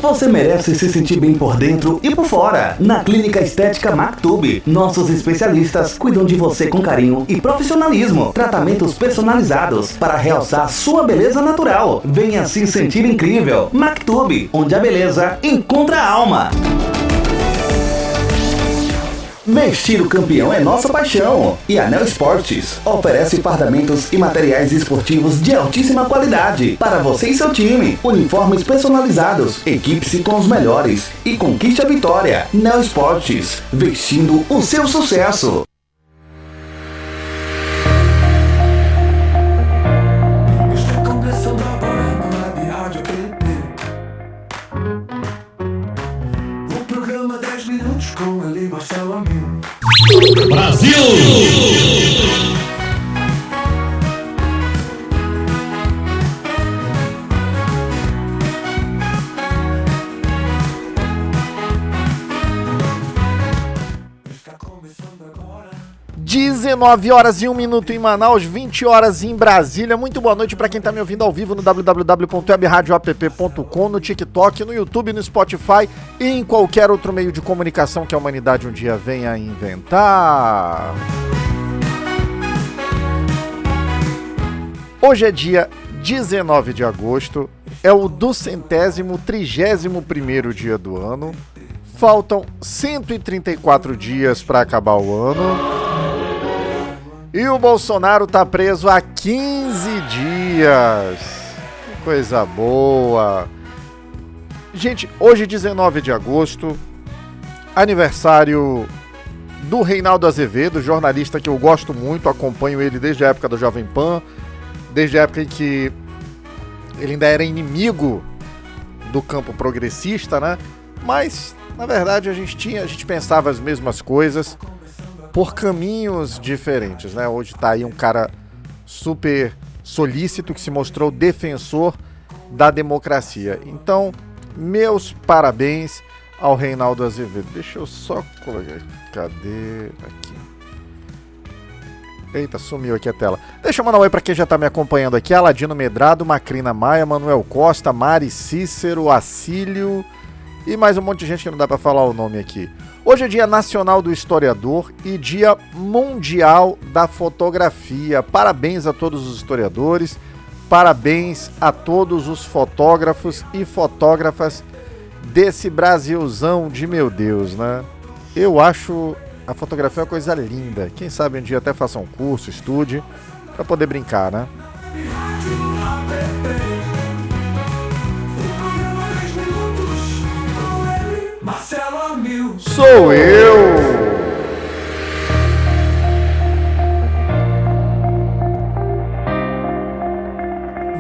Você merece se sentir bem por dentro e por fora. Na Clínica Estética Mactub, nossos especialistas cuidam de você com carinho e profissionalismo. Tratamentos personalizados para realçar sua beleza natural. Venha se sentir incrível. Mactub, onde a beleza encontra a alma. Vestir o campeão é nossa paixão. E a Neo Esportes oferece fardamentos e materiais esportivos de altíssima qualidade para você e seu time. Uniformes personalizados. Equipe-se com os melhores e conquiste a vitória. Neo Esportes, vestindo o seu sucesso. Brasil! 19 horas e 1 minuto em Manaus, 20 horas em Brasília. Muito boa noite para quem tá me ouvindo ao vivo no www.webradioapp.com, no TikTok, no YouTube, no Spotify e em qualquer outro meio de comunicação que a humanidade um dia venha a inventar. Hoje é dia 19 de agosto, é o 231º dia do ano. Faltam 134 dias para acabar o ano. E o Bolsonaro tá preso há 15 dias. Que coisa boa. Gente, hoje 19 de agosto, aniversário do Reinaldo Azevedo, jornalista que eu gosto muito, acompanho ele desde a época do Jovem Pan, desde a época em que ele ainda era inimigo do campo progressista, né? Mas, na verdade, a gente pensava as mesmas coisas por caminhos diferentes, né? Hoje tá aí um cara super solícito que se mostrou defensor da democracia. Então, meus parabéns ao Reinaldo Azevedo. Deixa eu só colocar... Cadê? Aqui. Eita, sumiu aqui a tela. Deixa eu mandar um oi pra quem já tá me acompanhando aqui. Aladino Medrado, Macrina Maia, Manuel Costa, Mari Cícero, Acílio e mais um monte de gente que não dá pra falar o nome aqui. Hoje é Dia Nacional do Historiador e Dia Mundial da Fotografia. Parabéns a todos os historiadores, parabéns a todos os fotógrafos e fotógrafas desse Brasilzão de meu Deus, né? Eu acho a fotografia uma coisa linda. Quem sabe um dia até faça um curso, estude, para poder brincar, né? Sou eu!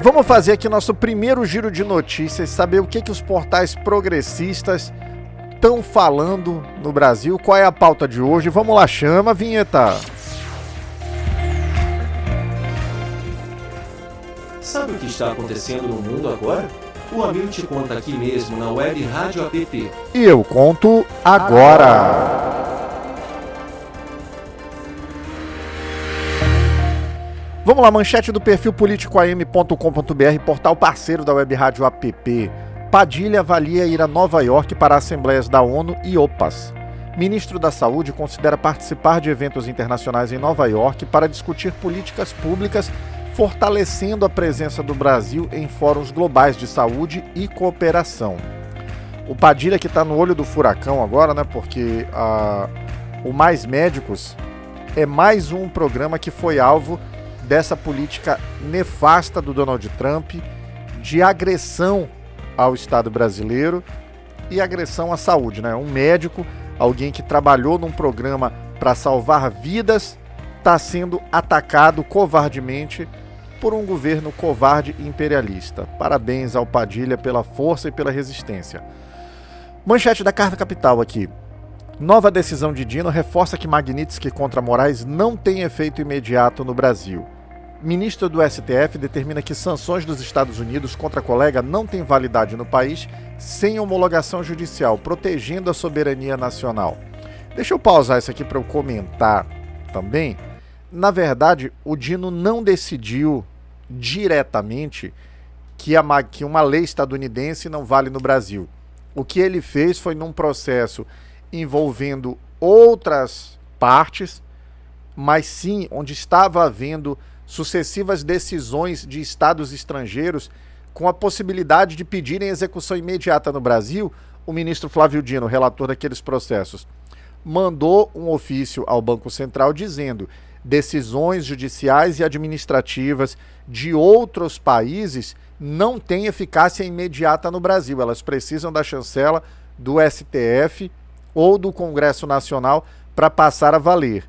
Vamos fazer aqui nosso primeiro giro de notícias, saber o que os portais progressistas estão falando no Brasil, qual é a pauta de hoje. Vamos lá, chama a vinheta. Sabe o que está acontecendo no mundo agora? O Amil te conta aqui mesmo na Web Rádio App. E eu conto agora. Vamos lá, manchete do perfil politicoam.com.br, portal parceiro da Web Rádio App. Padilha avalia ir a Nova York para assembleias da ONU e OPAS. Ministro da Saúde considera participar de eventos internacionais em Nova York para discutir políticas públicas, fortalecendo a presença do Brasil em fóruns globais de saúde e cooperação. O Padilha que está no olho do furacão agora, né? Porque o Mais Médicos é mais um programa que foi alvo dessa política nefasta do Donald Trump de agressão ao Estado brasileiro e agressão à saúde, né? Um médico, alguém que trabalhou num programa para salvar vidas, está sendo atacado covardemente por um governo covarde e imperialista. Parabéns ao Padilha pela força e pela resistência. Manchete da Carta Capital aqui. Nova decisão de Dino reforça que Magnitsky contra Moraes não tem efeito imediato no Brasil. Ministro do STF determina que sanções dos Estados Unidos contra colega não têm validade no país sem homologação judicial, protegendo a soberania nacional. Deixa eu pausar isso aqui para eu comentar também. Na verdade, o Dino não decidiu diretamente que uma lei estadunidense não vale no Brasil. O que ele fez foi num processo envolvendo outras partes, mas sim onde estava havendo sucessivas decisões de estados estrangeiros com a possibilidade de pedirem execução imediata no Brasil. O ministro Flávio Dino, relator daqueles processos, mandou um ofício ao Banco Central dizendo: decisões judiciais e administrativas de outros países não têm eficácia imediata no Brasil. Elas precisam da chancela do STF ou do Congresso Nacional para passar a valer.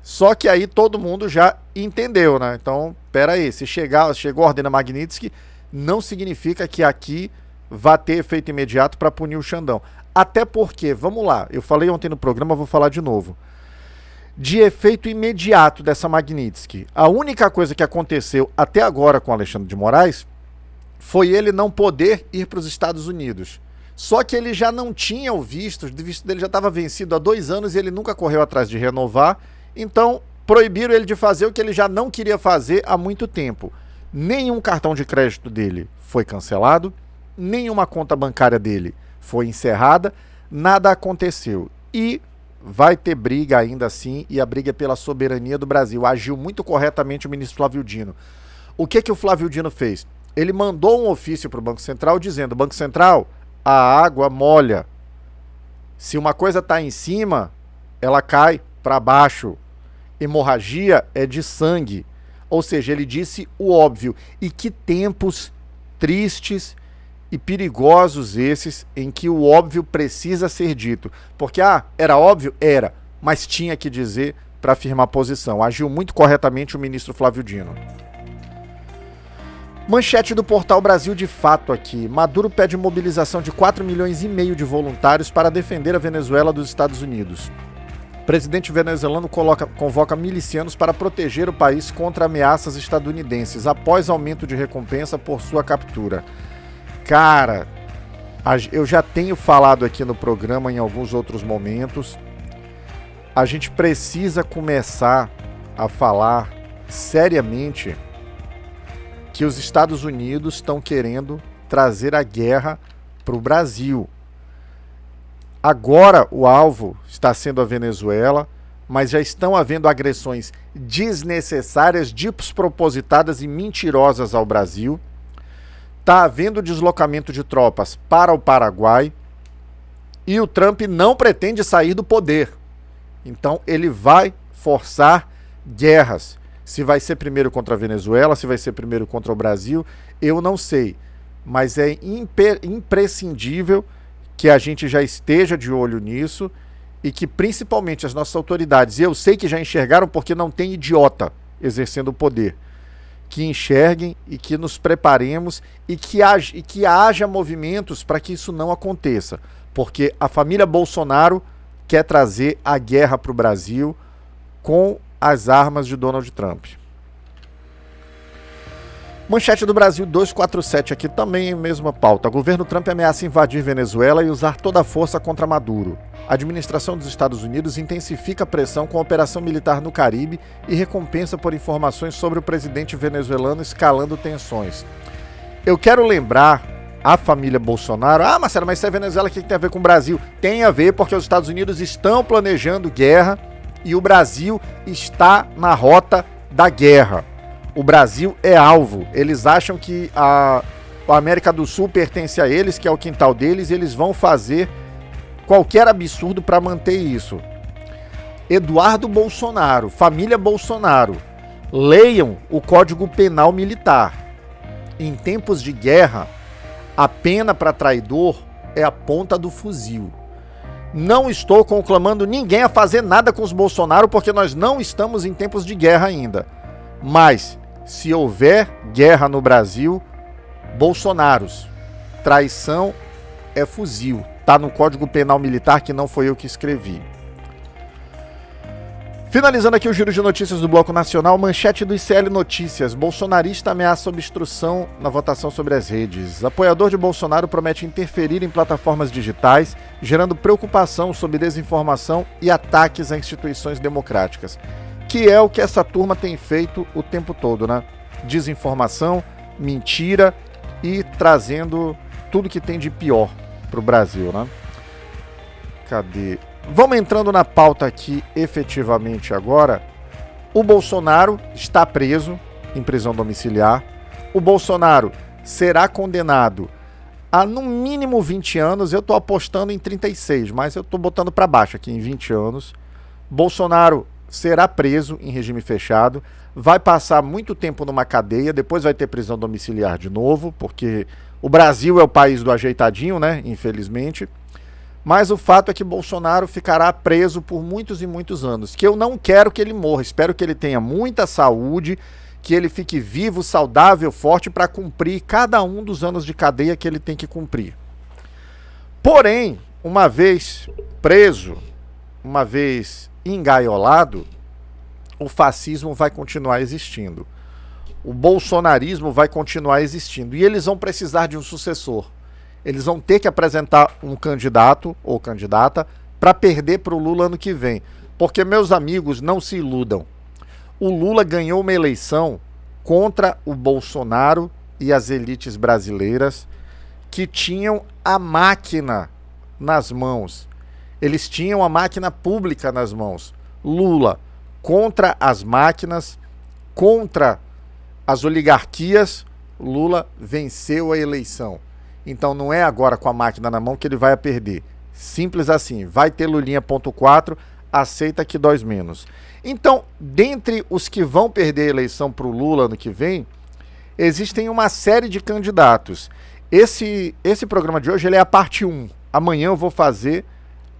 Só que aí todo mundo já entendeu, né? Então, peraí, se chegou a ordem da Magnitsky, não significa que aqui vai ter efeito imediato para punir o Xandão. Até porque, vamos lá, eu falei ontem no programa, vou falar de novo. De efeito imediato dessa Magnitsky, a única coisa que aconteceu até agora com Alexandre de Moraes foi ele não poder ir para os Estados Unidos. Só que ele já não tinha o visto dele já estava vencido há 2 anos e ele nunca correu atrás de renovar. Então, proibiram ele de fazer o que ele já não queria fazer há muito tempo. Nenhum cartão de crédito dele foi cancelado, nenhuma conta bancária dele foi encerrada, nada aconteceu. E vai ter briga ainda assim, e a briga é pela soberania do Brasil. Agiu muito corretamente o ministro Flávio Dino. O que o Flávio Dino fez? Ele mandou um ofício para o Banco Central dizendo: Banco Central, a água molha. Se uma coisa está em cima, ela cai para baixo. Hemorragia é de sangue. Ou seja, ele disse o óbvio. E que tempos tristes e perigosos esses em que o óbvio precisa ser dito. Porque, era óbvio? Era. Mas tinha que dizer para afirmar posição. Agiu muito corretamente o ministro Flávio Dino. Manchete do portal Brasil de Fato aqui. Maduro pede mobilização de 4,5 milhões de voluntários para defender a Venezuela dos Estados Unidos. O presidente venezuelano convoca milicianos para proteger o país contra ameaças estadunidenses, após aumento de recompensa por sua captura. Cara, eu já tenho falado aqui no programa em alguns outros momentos. A gente precisa começar a falar seriamente que os Estados Unidos estão querendo trazer a guerra para o Brasil. Agora o alvo está sendo a Venezuela, mas já estão havendo agressões desnecessárias, despropositadas e mentirosas ao Brasil. Está havendo deslocamento de tropas para o Paraguai e o Trump não pretende sair do poder. Então ele vai forçar guerras. Se vai ser primeiro contra a Venezuela, se vai ser primeiro contra o Brasil, eu não sei. Mas é imprescindível que a gente já esteja de olho nisso e que principalmente as nossas autoridades, e eu sei que já enxergaram porque não tem idiota exercendo o poder, que enxerguem e que nos preparemos e que haja movimentos para que isso não aconteça. Porque a família Bolsonaro quer trazer a guerra para o Brasil com as armas de Donald Trump. Manchete do Brasil 247 aqui também, mesma pauta. Governo Trump ameaça invadir Venezuela e usar toda a força contra Maduro. A administração dos Estados Unidos intensifica a pressão com a operação militar no Caribe e recompensa por informações sobre o presidente venezuelano, escalando tensões. Eu quero lembrar a família Bolsonaro: Marcelo, mas isso é Venezuela, o que tem a ver com o Brasil? Tem a ver porque os Estados Unidos estão planejando guerra e o Brasil está na rota da guerra. O Brasil é alvo. Eles acham que a América do Sul pertence a eles, que é o quintal deles, e eles vão fazer qualquer absurdo para manter isso. Eduardo Bolsonaro, família Bolsonaro, leiam o Código Penal Militar. Em tempos de guerra, a pena para traidor é a ponta do fuzil. Não estou conclamando ninguém a fazer nada com os Bolsonaro, porque nós não estamos em tempos de guerra ainda. Mas, se houver guerra no Brasil, Bolsonaros, traição é fuzil. Tá no Código Penal Militar, que não foi eu que escrevi. Finalizando aqui o giro de notícias do Bloco Nacional, manchete do ICL Notícias. Bolsonarista ameaça obstrução na votação sobre as redes. Apoiador de Bolsonaro promete interferir em plataformas digitais, gerando preocupação sobre desinformação e ataques a instituições democráticas. Que é o que essa turma tem feito o tempo todo, né? Desinformação, mentira e trazendo tudo que tem de pior pro Brasil, né? Cadê? Vamos entrando na pauta aqui efetivamente agora. O Bolsonaro está preso em prisão domiciliar. O Bolsonaro será condenado a no mínimo 20 anos. Eu estou apostando em 36, mas eu estou botando para baixo aqui em 20 anos. Bolsonaro será preso em regime fechado, vai passar muito tempo numa cadeia, depois vai ter prisão domiciliar de novo, porque o Brasil é o país do ajeitadinho, né? Infelizmente. Mas o fato é que Bolsonaro ficará preso por muitos e muitos anos, que eu não quero que ele morra, espero que ele tenha muita saúde, que ele fique vivo, saudável, forte para cumprir cada um dos anos de cadeia que ele tem que cumprir. Porém, uma vez preso, uma vez engaiolado, o fascismo vai continuar existindo. O bolsonarismo vai continuar existindo e eles vão precisar de um sucessor. Eles vão ter que apresentar um candidato ou candidata para perder para o Lula ano que vem. Porque, meus amigos, não se iludam. O Lula ganhou uma eleição contra o Bolsonaro e as elites brasileiras que tinham a máquina nas mãos. Eles tinham a máquina pública nas mãos. Lula contra as máquinas, contra as oligarquias, Lula venceu a eleição. Então não é agora com a máquina na mão que ele vai perder. Simples assim. Vai ter Lulinha.4, aceita que dói menos. Então, dentre os que vão perder a eleição para o Lula ano que vem, existem uma série de candidatos. Esse programa de hoje ele é a parte 1. Amanhã eu vou fazer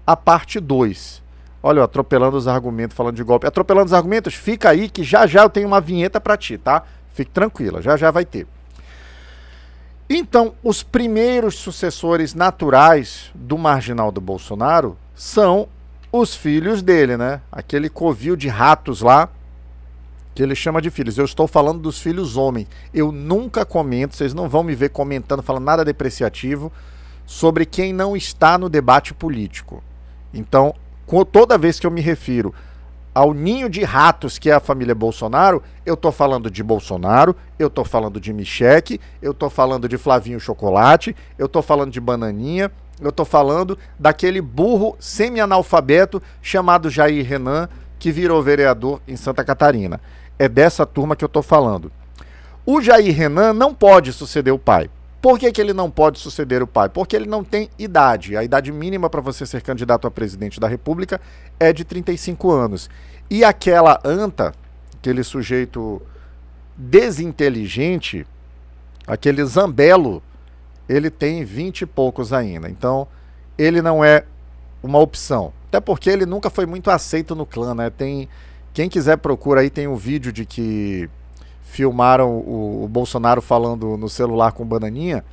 a parte 2. Olha, eu atropelando os argumentos, falando de golpe. Atropelando os argumentos, fica aí que já já eu tenho uma vinheta para ti, tá? Fique tranquila, já já vai ter. Então, os primeiros sucessores naturais do marginal do Bolsonaro são os filhos dele, né? Aquele covil de ratos lá, que ele chama de filhos. Eu estou falando dos filhos homens. Eu nunca comento, vocês não vão me ver comentando, falando nada depreciativo sobre quem não está no debate político. Então, toda vez que eu me refiro ao ninho de ratos que é a família Bolsonaro, eu tô falando de Bolsonaro, eu tô falando de Micheque, eu tô falando de Flavinho Chocolate, eu tô falando de Bananinha, eu tô falando daquele burro semi-analfabeto chamado Jair Renan, que virou vereador em Santa Catarina. É dessa turma que eu tô falando. O Jair Renan não pode suceder o pai. Por que ele não pode suceder o pai? Porque ele não tem idade. A idade mínima para você ser candidato a presidente da República é de 35 anos. E aquela anta, aquele sujeito desinteligente, aquele Zambello, ele tem 20 e poucos ainda. Então, ele não é uma opção. Até porque ele nunca foi muito aceito no clã, né? Quem quiser procura aí, tem um vídeo de que filmaram o Bolsonaro falando no celular com o Bananinha,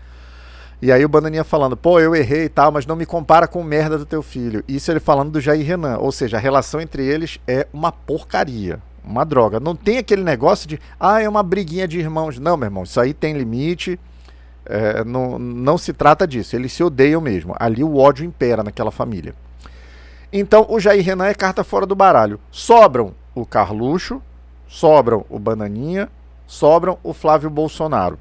e aí o Bananinha falando, pô, eu errei e tal, mas não me compara com merda do teu filho. Isso ele falando do Jair Renan, ou seja, a relação entre eles é uma porcaria, uma droga. Não tem aquele negócio de, é uma briguinha de irmãos. Não, meu irmão, isso aí tem limite, não se trata disso, eles se odeiam mesmo. Ali o ódio impera naquela família. Então o Jair Renan é carta fora do baralho. Sobram o Carluxo, sobram o Bananinha, sobram o Flávio Bolsonaro.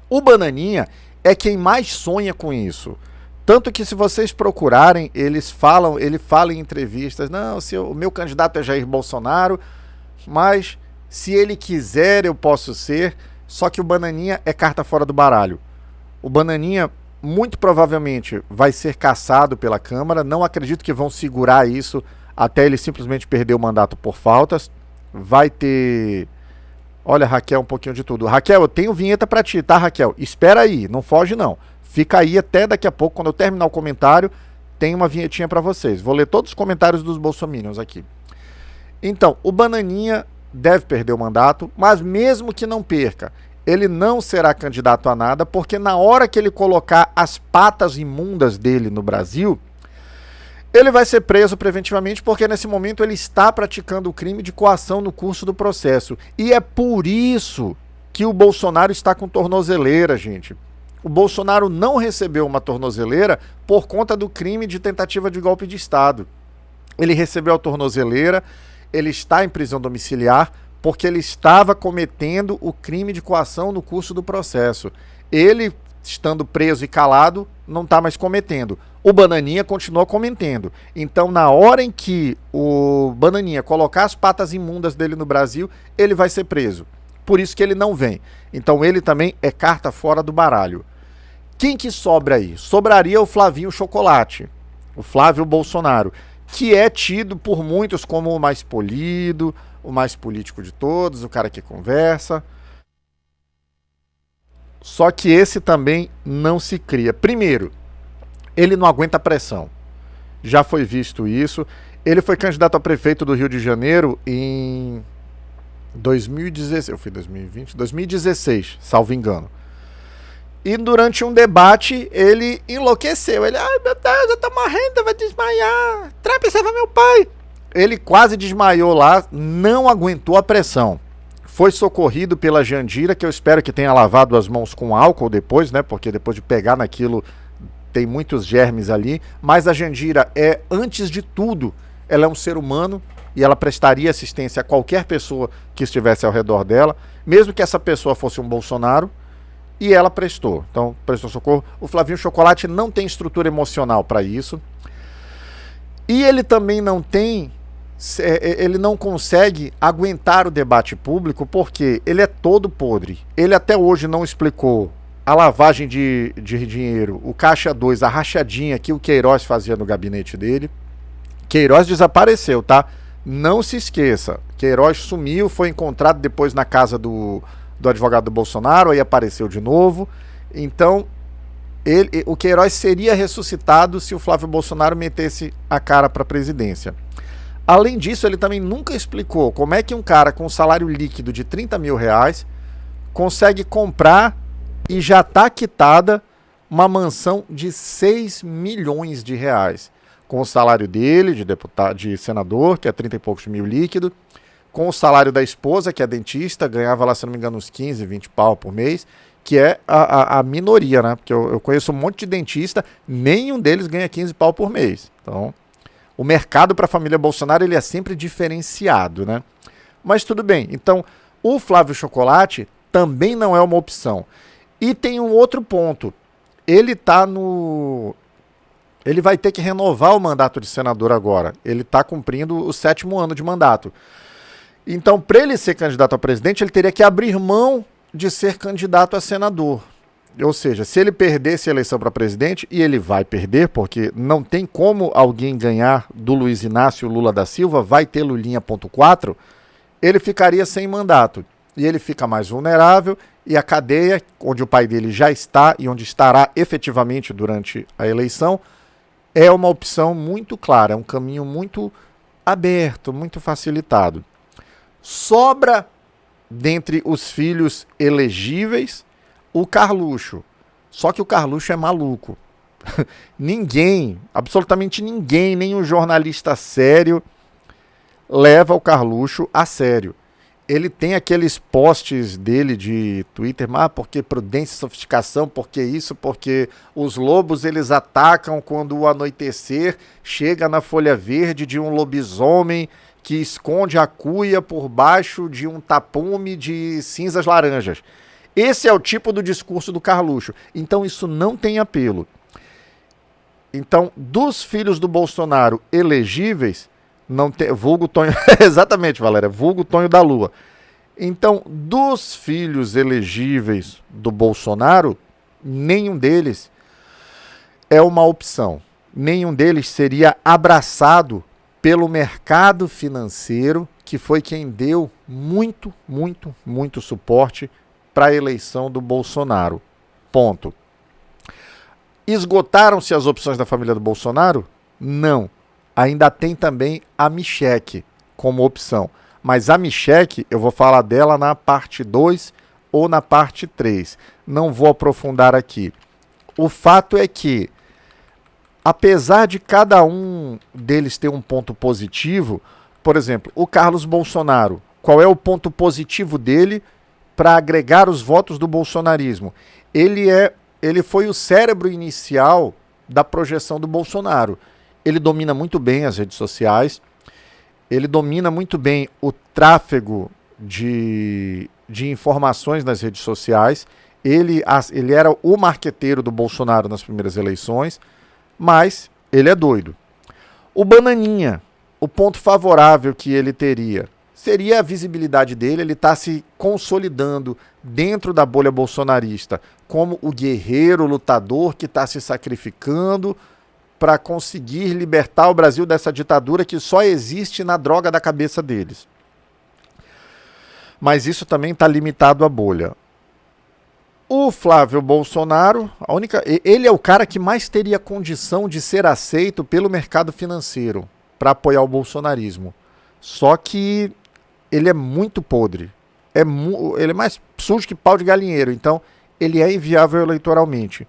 O Bananinha é quem mais sonha com isso. Tanto que se vocês procurarem, ele fala em entrevistas, não, o meu candidato é Jair Bolsonaro, mas se ele quiser eu posso ser, só que o Bananinha é carta fora do baralho. O Bananinha muito provavelmente vai ser cassado pela Câmara, não acredito que vão segurar isso até ele simplesmente perder o mandato por faltas. Vai ter... Olha, Raquel, um pouquinho de tudo. Raquel, eu tenho vinheta pra ti, tá, Raquel? Espera aí, não foge não. Fica aí até daqui a pouco, quando eu terminar o comentário, tem uma vinhetinha pra vocês. Vou ler todos os comentários dos bolsominions aqui. Então, o Bananinha deve perder o mandato, mas mesmo que não perca, ele não será candidato a nada, porque na hora que ele colocar as patas imundas dele no Brasil, ele vai ser preso preventivamente, porque nesse momento ele está praticando o crime de coação no curso do processo. E é por isso que o Bolsonaro está com tornozeleira, gente. O Bolsonaro não recebeu uma tornozeleira por conta do crime de tentativa de golpe de Estado. Ele recebeu a tornozeleira, ele está em prisão domiciliar, porque ele estava cometendo o crime de coação no curso do processo. Ele estando preso e calado, não está mais cometendo. O Bananinha continua cometendo. Então, na hora em que o Bananinha colocar as patas imundas dele no Brasil, ele vai ser preso. Por isso que ele não vem. Então, ele também é carta fora do baralho. Quem que sobra aí? Sobraria o Flavinho Chocolate, o Flávio Bolsonaro, que é tido por muitos como o mais polido, o mais político de todos, o cara que conversa. Só que esse também não se cria. Primeiro, ele não aguenta pressão. Já foi visto isso. Ele foi candidato a prefeito do Rio de Janeiro em 2016. Eu fui 2020? 2016, salvo engano. E durante um debate, ele enlouqueceu. Ele, ai meu Deus, eu tô morrendo, vai desmaiar. Trump, salva meu pai. Ele quase desmaiou lá, não aguentou a pressão. Foi socorrido pela Jandira, que eu espero que tenha lavado as mãos com álcool depois, né? Porque depois de pegar naquilo, tem muitos germes ali. Mas a Jandira é, antes de tudo, ela é um ser humano e ela prestaria assistência a qualquer pessoa que estivesse ao redor dela, mesmo que essa pessoa fosse um Bolsonaro. E ela prestou. Então, prestou socorro. O Flavinho Chocolate não tem estrutura emocional para isso. E ele também não tem... Ele não consegue aguentar o debate público porque ele é todo podre. Ele até hoje não explicou a lavagem de dinheiro, o Caixa 2, a rachadinha que o Queiroz fazia no gabinete dele. Queiroz desapareceu, tá? Não se esqueça. Queiroz sumiu, foi encontrado depois na casa do advogado do Bolsonaro, aí apareceu de novo. Então, o Queiroz seria ressuscitado se o Flávio Bolsonaro metesse a cara para a presidência. Além disso, ele também nunca explicou como é que um cara com um salário líquido de 30 mil reais consegue comprar e já está quitada uma mansão de 6 milhões de reais. Com o salário dele, de deputado, de senador, que é 30 e poucos mil líquido, com o salário da esposa, que é dentista, ganhava lá, se não me engano, uns 15, 20 pau por mês, que é a minoria, né? Porque eu conheço um monte de dentista, nenhum deles ganha 15 pau por mês. Então, o mercado para a família Bolsonaro, ele é sempre diferenciado, né? Mas tudo bem. Então, o Flávio Chocolate também não é uma opção. E tem um outro ponto. Ele vai ter que renovar o mandato de senador agora. Ele está cumprindo o 7º ano de mandato. Então, para ele ser candidato a presidente, ele teria que abrir mão de ser candidato a senador. Ou seja, se ele perdesse a eleição para presidente, e ele vai perder, porque não tem como alguém ganhar do Luiz Inácio Lula da Silva, vai ter Lulinha.4, ele ficaria sem mandato. E ele fica mais vulnerável, e a cadeia, onde o pai dele já está e onde estará efetivamente durante a eleição, é uma opção muito clara, é um caminho muito aberto, muito facilitado. Sobra, dentre os filhos elegíveis, o Carluxo. Só que o Carluxo é maluco. Ninguém, absolutamente ninguém, nem um jornalista sério, leva o Carluxo a sério. Ele tem aqueles posts dele de Twitter, porque prudência e sofisticação, porque isso, porque os lobos eles atacam quando o anoitecer chega na folha verde de um lobisomem que esconde a cuia por baixo de um tapume de cinzas laranjas. Esse é o tipo do discurso do Carluxo. Então isso não tem apelo. Então, dos filhos do Bolsonaro elegíveis, não tem, vulgo Tonho, exatamente, Valéria, vulgo Tonho da Lua. Então, dos filhos elegíveis do Bolsonaro, nenhum deles é uma opção. Nenhum deles seria abraçado pelo mercado financeiro, que foi quem deu muito, muito, muito suporte para a eleição do Bolsonaro. Ponto. Esgotaram-se as opções da família do Bolsonaro? Não. Ainda tem também a Michelle como opção. Mas a Michelle, eu vou falar dela na parte 2 ou na parte 3. Não vou aprofundar aqui. O fato é que, apesar de cada um deles ter um ponto positivo, por exemplo, o Carlos Bolsonaro, qual é o ponto positivo dele para agregar os votos do bolsonarismo? Ele foi o cérebro inicial da projeção do Bolsonaro. Ele domina muito bem as redes sociais, ele domina muito bem o tráfego de informações nas redes sociais, Ele era o marqueteiro do Bolsonaro nas primeiras eleições, mas ele é doido. O Bananinha, o ponto favorável que ele teria seria a visibilidade dele, ele está se consolidando dentro da bolha bolsonarista como o guerreiro lutador que está se sacrificando para conseguir libertar o Brasil dessa ditadura que só existe na droga da cabeça deles. Mas isso também está limitado à bolha. O Flávio Bolsonaro, ele é o cara que mais teria condição de ser aceito pelo mercado financeiro para apoiar o bolsonarismo. Só que ele é muito podre. Ele é mais sujo que pau de galinheiro. Então, ele é inviável eleitoralmente.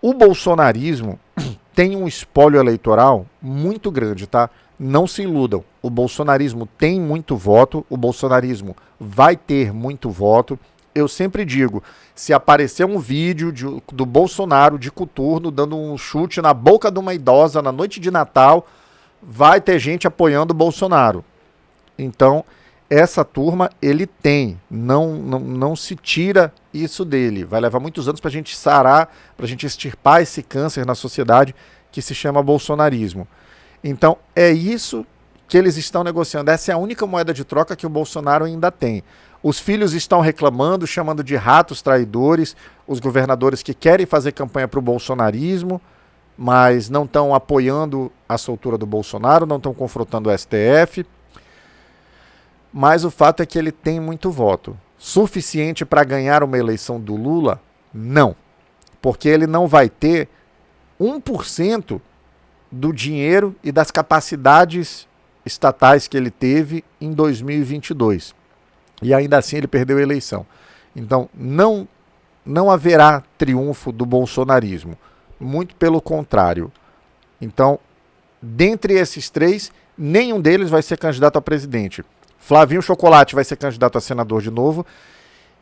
O bolsonarismo tem um espólio eleitoral muito grande, tá? Não se iludam. O bolsonarismo tem muito voto. O bolsonarismo vai ter muito voto. Eu sempre digo, se aparecer um vídeo do Bolsonaro de coturno dando um chute na boca de uma idosa na noite de Natal, vai ter gente apoiando o Bolsonaro. Então, essa turma, ele tem. Não se tira isso dele. Vai levar muitos anos para a gente sarar, para a gente extirpar esse câncer na sociedade que se chama bolsonarismo. Então, é isso que eles estão negociando. Essa é a única moeda de troca que o Bolsonaro ainda tem. Os filhos estão reclamando, chamando de ratos traidores, os governadores que querem fazer campanha para o bolsonarismo, mas não estão apoiando a soltura do Bolsonaro, não estão confrontando o STF. Mas o fato é que ele tem muito voto. Suficiente para ganhar uma eleição do Lula? Não. Porque ele não vai ter 1% do dinheiro e das capacidades estatais que ele teve em 2022. E ainda assim ele perdeu a eleição. Então não haverá triunfo do bolsonarismo. Muito pelo contrário. Então, dentre esses três, nenhum deles vai ser candidato a presidente. Flavinho Chocolate vai ser candidato a senador de novo.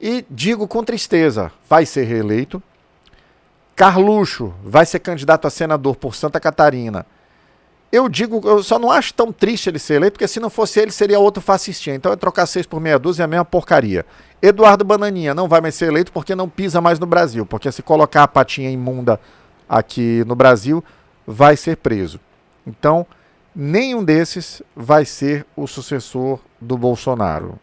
E digo com tristeza, vai ser reeleito. Carluxo vai ser candidato a senador por Santa Catarina. Eu só não acho tão triste ele ser eleito, porque se não fosse ele, seria outro fascistinha. Então é trocar 6 por meia dúzia, é a mesma porcaria. Eduardo Bananinha não vai mais ser eleito porque não pisa mais no Brasil. Porque se colocar a patinha imunda aqui no Brasil, vai ser preso. Então, nenhum desses vai ser o sucessor do Bolsonaro.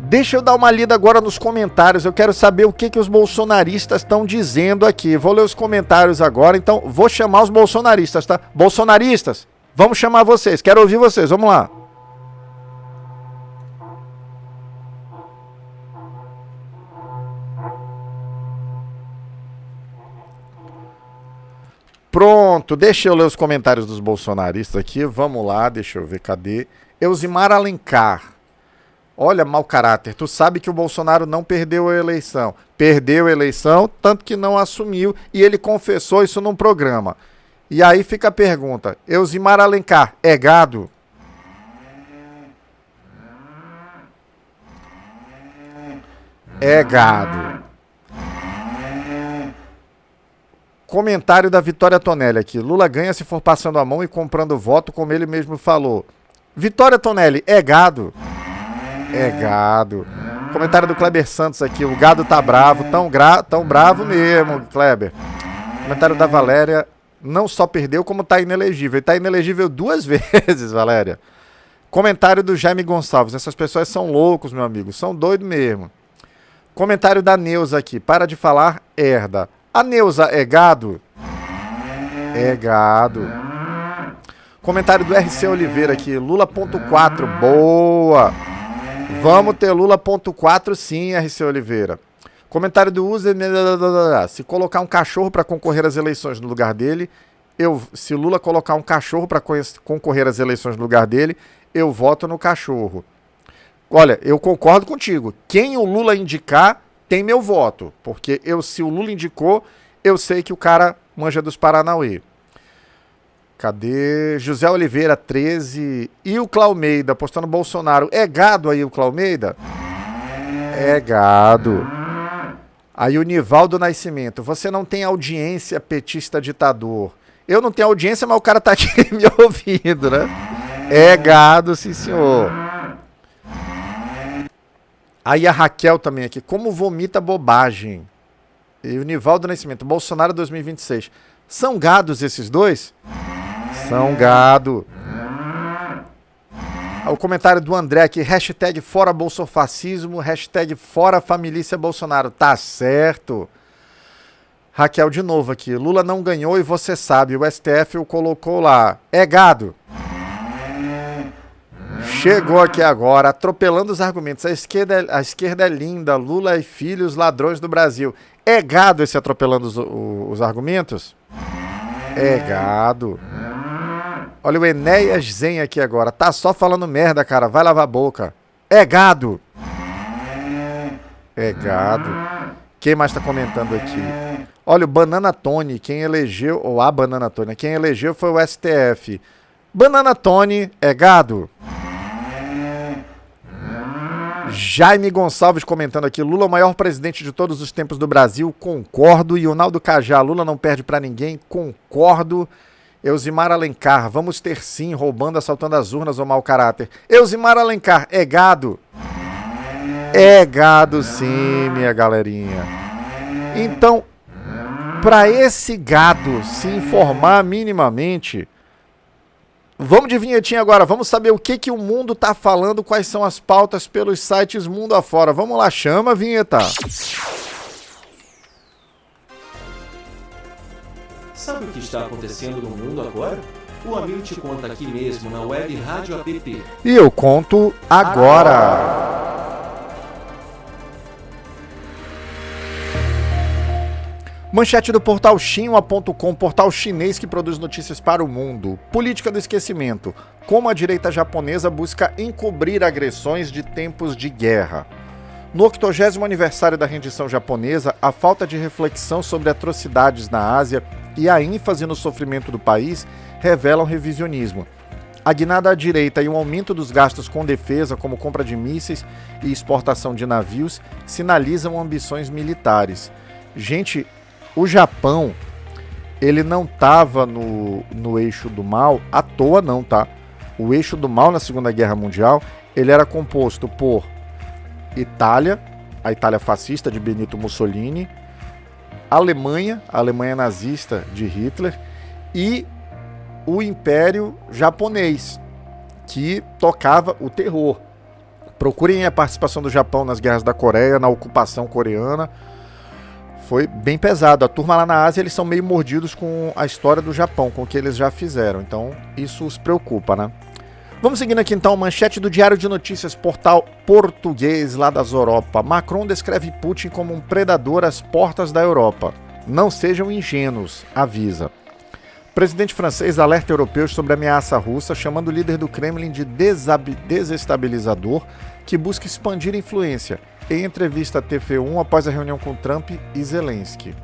Deixa eu dar uma lida agora nos comentários. Eu quero saber o que os bolsonaristas estão dizendo aqui. Vou ler os comentários agora, então vou chamar os bolsonaristas, tá? Bolsonaristas, vamos chamar vocês. Quero ouvir vocês, vamos lá. Pronto, deixa eu ler os comentários dos bolsonaristas aqui. Vamos lá, deixa eu ver, cadê? Elzimar Alencar. Olha, mau caráter, tu sabe que o Bolsonaro não perdeu a eleição. Perdeu a eleição, tanto que não assumiu, e ele confessou isso num programa. E aí fica a pergunta, Elzimar Alencar, é gado? É gado. Comentário da Vitória Tonelli aqui. Lula ganha se for passando a mão e comprando voto, como ele mesmo falou. Vitória Tonelli, é gado? É gado. Comentário do Kleber Santos aqui. O gado tá bravo. Tão bravo mesmo, Kleber. Comentário da Valéria. Não só perdeu, como tá inelegível. Ele tá inelegível 2 vezes, Valéria. Comentário do Jaime Gonçalves. Essas pessoas são loucos, meu amigo. São doidos mesmo. Comentário da Neuza aqui. Para de falar, herda. A Neuza é gado? É gado. Comentário do RC Oliveira aqui. Lula.4. Boa. Vamos ter Lula.4 sim, RC Oliveira. Comentário do User. Se colocar um cachorro para concorrer às eleições no lugar dele, se Lula colocar um cachorro para concorrer às eleições no lugar dele, eu voto no cachorro. Olha, eu concordo contigo. Quem o Lula indicar tem meu voto. Porque se o Lula indicou, eu sei que o cara manja dos Paranauê. Cadê? José Oliveira, 13. E o Claumeida, postando Bolsonaro. É gado aí o Claumeida? É gado. Aí o Nivaldo Nascimento. Você não tem audiência, petista ditador. Eu não tenho audiência, mas o cara tá aqui me ouvindo, né? É gado, sim senhor. Aí a Raquel também aqui, como vomita bobagem. E o Nivaldo Nascimento, Bolsonaro 2026. São gados esses dois? São gado. O comentário do André aqui, hashtag fora bolsofascismo, hashtag fora família Bolsonaro. Tá certo. Raquel de novo aqui, Lula não ganhou e você sabe, o STF o colocou lá. É gado. Chegou aqui agora, atropelando os argumentos. A esquerda é linda, Lula e filhos, ladrões do Brasil. É gado esse atropelando os argumentos? É gado. Olha o Enéas Zen aqui agora. Tá só falando merda, cara. Vai lavar a boca. É gado. É gado. Quem mais tá comentando aqui? Olha o Banana Tony. Quem elegeu... Ou a Banana Tony. Quem elegeu foi o STF. Banana Tony é gado. Jaime Gonçalves comentando aqui, Lula o maior presidente de todos os tempos do Brasil, concordo. E o Naldo Cajá, Lula não perde pra ninguém, concordo. Eusimar Alencar, vamos ter sim, roubando, assaltando as urnas ou mau caráter. Eusimar Alencar, é gado? É gado sim, minha galerinha. Então, pra esse gado se informar minimamente... Vamos de vinhetinha agora, vamos saber o que o mundo tá falando, quais são as pautas pelos sites mundo afora. Vamos lá, chama a vinheta. Sabe o que está acontecendo no mundo agora? O Amil te conta aqui mesmo na Web Rádio App. E eu conto agora. Manchete do portal Xinhua.com, portal chinês que produz notícias para o mundo. Política do esquecimento. Como a direita japonesa busca encobrir agressões de tempos de guerra. No 80º aniversário da rendição japonesa, a falta de reflexão sobre atrocidades na Ásia e a ênfase no sofrimento do país revelam revisionismo. A guinada à direita e o aumento dos gastos com defesa, como compra de mísseis e exportação de navios, sinalizam ambições militares. Gente, o Japão, ele não estava no eixo do mal à toa não, tá? O eixo do mal na Segunda Guerra Mundial, ele era composto por Itália, a Itália fascista de Benito Mussolini, Alemanha, a Alemanha nazista de Hitler e o Império Japonês, que tocava o terror. Procurem a participação do Japão nas guerras da Coreia, na ocupação coreana. Foi bem pesado. A turma lá na Ásia, eles são meio mordidos com a história do Japão, com o que eles já fizeram. Então, isso os preocupa, né? Vamos seguindo aqui, então, manchete do Diário de Notícias, portal português lá das Europa. Macron descreve Putin como um predador às portas da Europa. Não sejam ingênuos, avisa. Presidente francês alerta europeus sobre a ameaça russa, chamando o líder do Kremlin de desestabilizador que busca expandir influência. Em entrevista à TV1 após a reunião com Trump e Zelensky.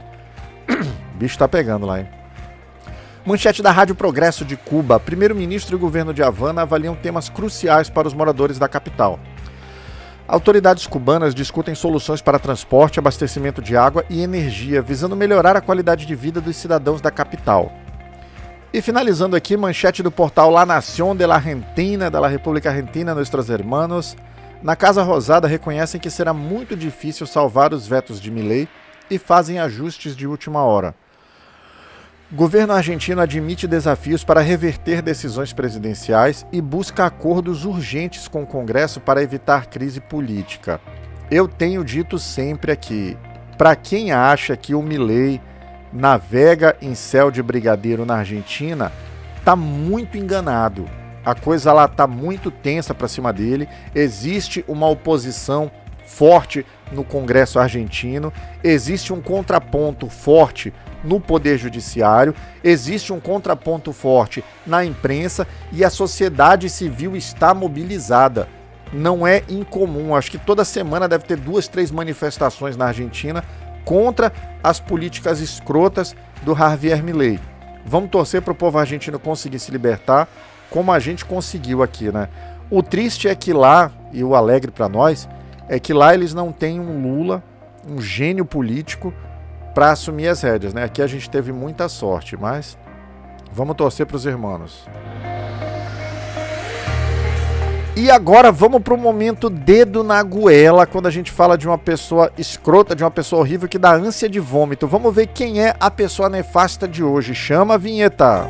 Bicho tá pegando lá, hein? Manchete da Rádio Progresso de Cuba. Primeiro-ministro e o governo de Havana avaliam temas cruciais para os moradores da capital. Autoridades cubanas discutem soluções para transporte, abastecimento de água e energia, visando melhorar a qualidade de vida dos cidadãos da capital. E finalizando aqui, manchete do portal La Nación de la Argentina, da República Argentina, Nuestros Hermanos. Na Casa Rosada reconhecem que será muito difícil salvar os vetos de Milei e fazem ajustes de última hora. Governo argentino admite desafios para reverter decisões presidenciais e busca acordos urgentes com o Congresso para evitar crise política. Eu tenho dito sempre aqui, para quem acha que o Milei navega em céu de brigadeiro na Argentina, tá muito enganado. A coisa lá tá muito tensa para cima dele, existe uma oposição forte no Congresso argentino, existe um contraponto forte no Poder Judiciário, existe um contraponto forte na imprensa e a sociedade civil está mobilizada. Não é incomum, acho que toda semana deve ter 2, 3 manifestações na Argentina contra as políticas escrotas do Javier Milei. Vamos torcer para o povo argentino conseguir se libertar, como a gente conseguiu aqui, né? O triste é que lá, e o alegre para nós, é que lá eles não têm um Lula, um gênio político, para assumir as rédeas, né? Aqui a gente teve muita sorte, mas vamos torcer para os irmãos. E agora vamos pro momento dedo na goela, quando a gente fala de uma pessoa escrota, de uma pessoa horrível que dá ânsia de vômito. Vamos ver quem é a pessoa nefasta de hoje. Chama a vinheta.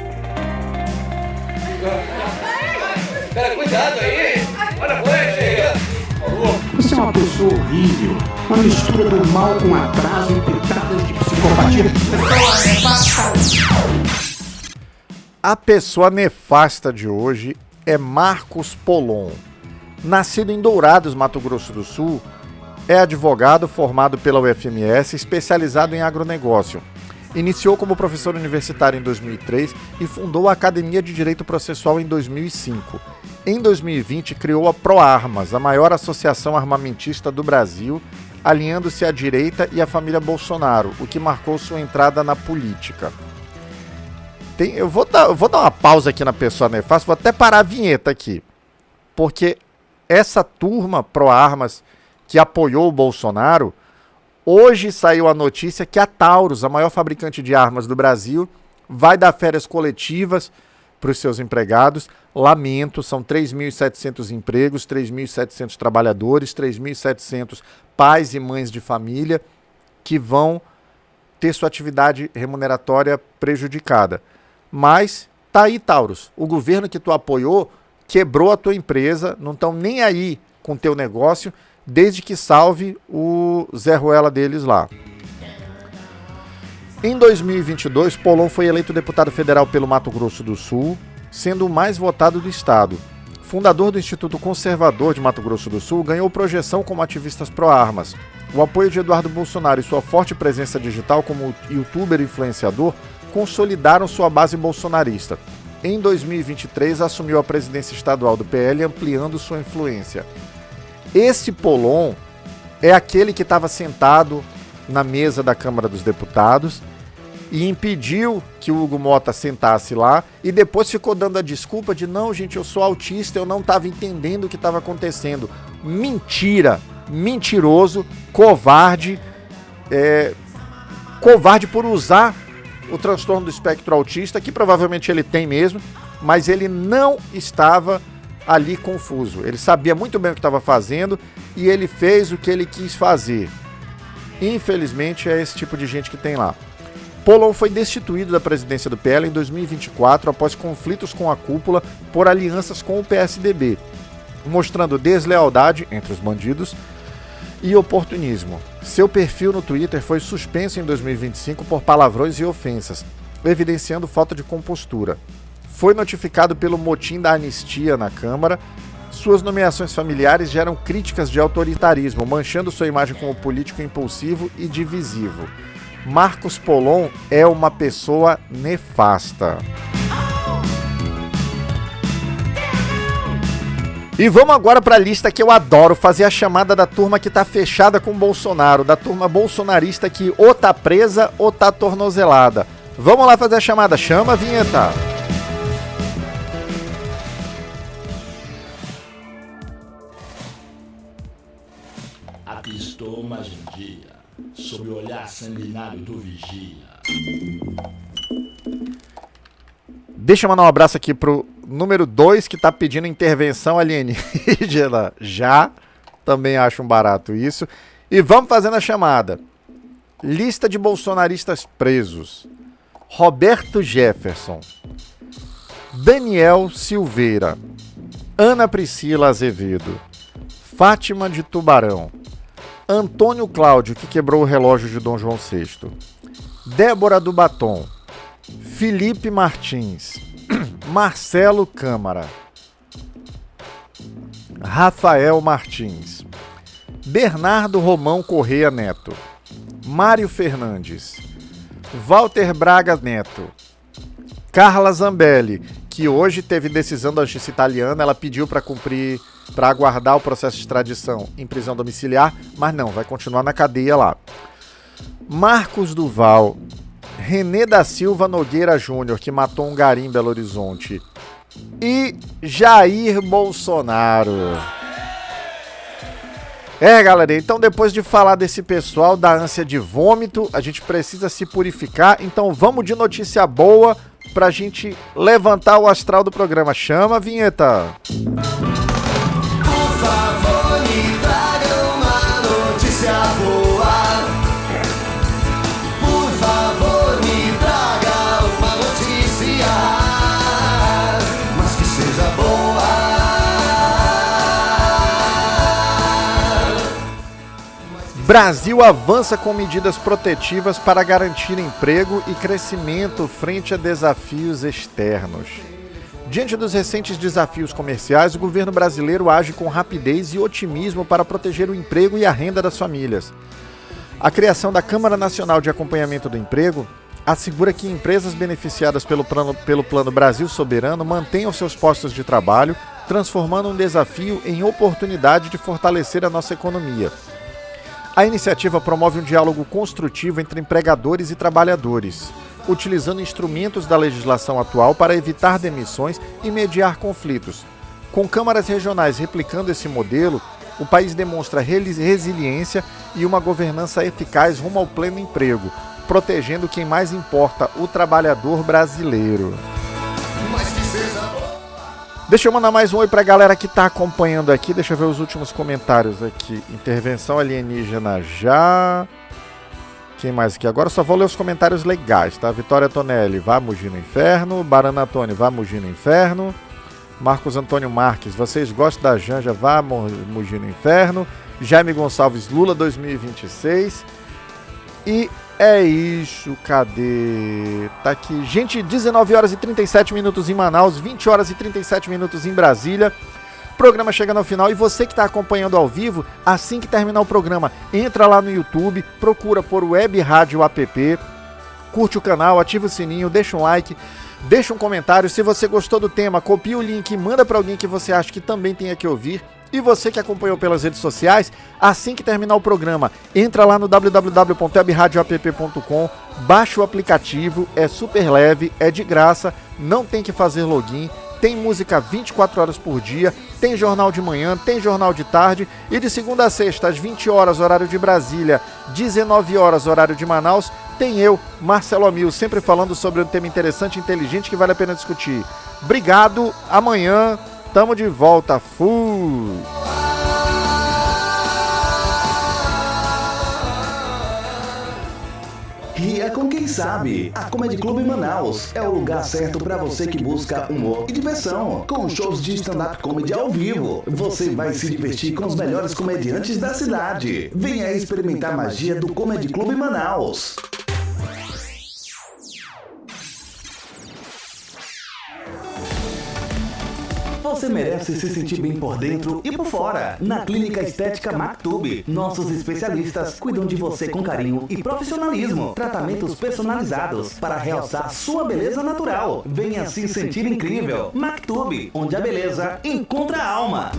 Pera, cuidado aí! Olha a chega! Por favor! Você é uma pessoa horrível, uma mistura do mal com atraso e pitadas de psicopatia. A pessoa nefasta de hoje é Marcos Polon. Nascido em Dourados, Mato Grosso do Sul, é advogado formado pela UFMS, especializado em agronegócio. Iniciou como professor universitário em 2003 e fundou a Academia de Direito Processual em 2005. Em 2020, criou a ProArmas, a maior associação armamentista do Brasil, alinhando-se à direita e à família Bolsonaro, o que marcou sua entrada na política. Eu vou dar uma pausa aqui na pessoa nefasta, vou até parar a vinheta aqui, porque essa turma ProArmas que apoiou o Bolsonaro, hoje saiu a notícia que a Taurus, a maior fabricante de armas do Brasil, vai dar férias coletivas para os seus empregados. Lamento, são 3.700 empregos, 3.700 trabalhadores, 3.700 pais e mães de família que vão ter sua atividade remuneratória prejudicada. Mas tá aí, Taurus, o governo que tu apoiou quebrou a tua empresa, não estão nem aí com o teu negócio, desde que salve o Zé Ruela deles lá. Em 2022, Polon foi eleito deputado federal pelo Mato Grosso do Sul, sendo o mais votado do estado. Fundador do Instituto Conservador de Mato Grosso do Sul, ganhou projeção como ativistas pró-armas. O apoio de Eduardo Bolsonaro e sua forte presença digital como youtuber e influenciador consolidaram sua base bolsonarista. Em 2023, assumiu a presidência estadual do PL, ampliando sua influência. Esse Polon é aquele que estava sentado na mesa da Câmara dos Deputados e impediu que o Hugo Mota sentasse lá e depois ficou dando a desculpa de não, gente, eu sou autista, eu não estava entendendo o que estava acontecendo. Mentira, mentiroso, covarde, covarde por usar o transtorno do espectro autista, que provavelmente ele tem mesmo, mas ele não estava ali confuso. Ele sabia muito bem o que estava fazendo e ele fez o que ele quis fazer. Infelizmente é esse tipo de gente que tem lá. Polon foi destituído da presidência do PL em 2024 após conflitos com a cúpula por alianças com o PSDB, mostrando deslealdade entre os bandidos e oportunismo. Seu perfil no Twitter foi suspenso em 2025 por palavrões e ofensas, evidenciando falta de compostura. Foi notificado pelo motim da anistia na Câmara. Suas nomeações familiares geram críticas de autoritarismo, manchando sua imagem como político impulsivo e divisivo. Marcos Polon é uma pessoa nefasta. E vamos agora para a lista que eu adoro, fazer a chamada da turma que tá fechada com o Bolsonaro, da turma bolsonarista que ou tá presa ou tá tornozelada. Vamos lá fazer a chamada, chama a vinheta. Apistou mais um dia, sob o olhar sanguinário do vigia. Deixa eu mandar um abraço aqui pro número 2 que tá pedindo intervenção alienígena. Já, também acho um barato isso. E vamos fazendo a chamada. Lista de bolsonaristas presos. Roberto Jefferson, Daniel Silveira, Ana Priscila Azevedo, Fátima de Tubarão, Antônio Cláudio, que quebrou o relógio de Dom João VI, Débora do Batom, Felipe Martins, Marcelo Câmara, Rafael Martins, Bernardo Romão Correia Neto, Mário Fernandes, Walter Braga Neto, Carla Zambelli, que hoje teve decisão da justiça italiana, ela pediu para cumprir, para aguardar o processo de extradição em prisão domiciliar, mas não, vai continuar na cadeia lá. Marcos Duval, René da Silva Nogueira Júnior, que matou um gari em Belo Horizonte, e Jair Bolsonaro. Galera, então depois de falar desse pessoal da ânsia de vômito, a gente precisa se purificar, então vamos de notícia boa pra gente levantar o astral do programa. Chama a vinheta! Brasil avança com medidas protetivas para garantir emprego e crescimento frente a desafios externos. Diante dos recentes desafios comerciais, o governo brasileiro age com rapidez e otimismo para proteger o emprego e a renda das famílias. A criação da Câmara Nacional de Acompanhamento do Emprego assegura que empresas beneficiadas pelo Plano Brasil Soberano mantenham seus postos de trabalho, transformando um desafio em oportunidade de fortalecer a nossa economia. A iniciativa promove um diálogo construtivo entre empregadores e trabalhadores, utilizando instrumentos da legislação atual para evitar demissões e mediar conflitos. Com câmaras regionais replicando esse modelo, o país demonstra resiliência e uma governança eficaz rumo ao pleno emprego, protegendo quem mais importa, o trabalhador brasileiro. Deixa eu mandar mais um oi pra galera que tá acompanhando aqui. Deixa eu ver os últimos comentários aqui. Intervenção alienígena já. Quem mais aqui? Agora só vou ler os comentários legais, tá? Vitória Tonelli, vá mugir no inferno. Barana Antônio, vá mugir no inferno. Marcos Antônio Marques, vocês gostam da Janja, vá mugir no inferno. Jaime Gonçalves, Lula 2026. E é isso, cadê? Tá aqui. Gente, 19 horas e 37 minutos em Manaus, 20 horas e 37 minutos em Brasília. Programa chegando ao final e você que está acompanhando ao vivo, assim que terminar o programa, entra lá no YouTube, procura por Web Rádio App, curte o canal, ativa o sininho, deixa um like, deixa um comentário. Se você gostou do tema, copia o link, manda para alguém que você acha que também tenha que ouvir. E você que acompanhou pelas redes sociais, assim que terminar o programa, entra lá no www.webradioapp.com, baixa o aplicativo, é super leve, é de graça, não tem que fazer login, tem música 24 horas por dia, tem jornal de manhã, tem jornal de tarde e de segunda a sexta, às 20 horas, horário de Brasília, 19 horas, horário de Manaus, tem eu, Marcelo Amil, sempre falando sobre um tema interessante e inteligente que vale a pena discutir. Obrigado, amanhã tamo de volta, fui! Ria com quem sabe. A Comedy Club Manaus é o lugar certo para você que busca humor e diversão. Com shows de stand-up comedy ao vivo, você vai se divertir com os melhores comediantes da cidade. Venha experimentar a magia do Comedy Club Manaus. Você merece se sentir bem por dentro e por fora. Na Clínica Estética Mactub, nossos especialistas cuidam de você com carinho e profissionalismo. Tratamentos personalizados para realçar sua beleza natural. Venha se sentir incrível. Mactub, onde a beleza encontra a alma.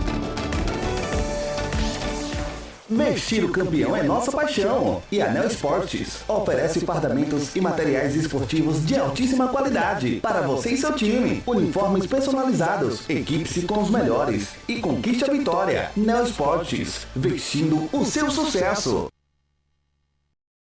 Vestir o campeão é nossa paixão. E a Neo Esportes oferece fardamentos e materiais esportivos de altíssima qualidade para você e seu time. Uniformes personalizados. Equipe-se com os melhores e conquiste a vitória. Neo Esportes, vestindo o seu sucesso.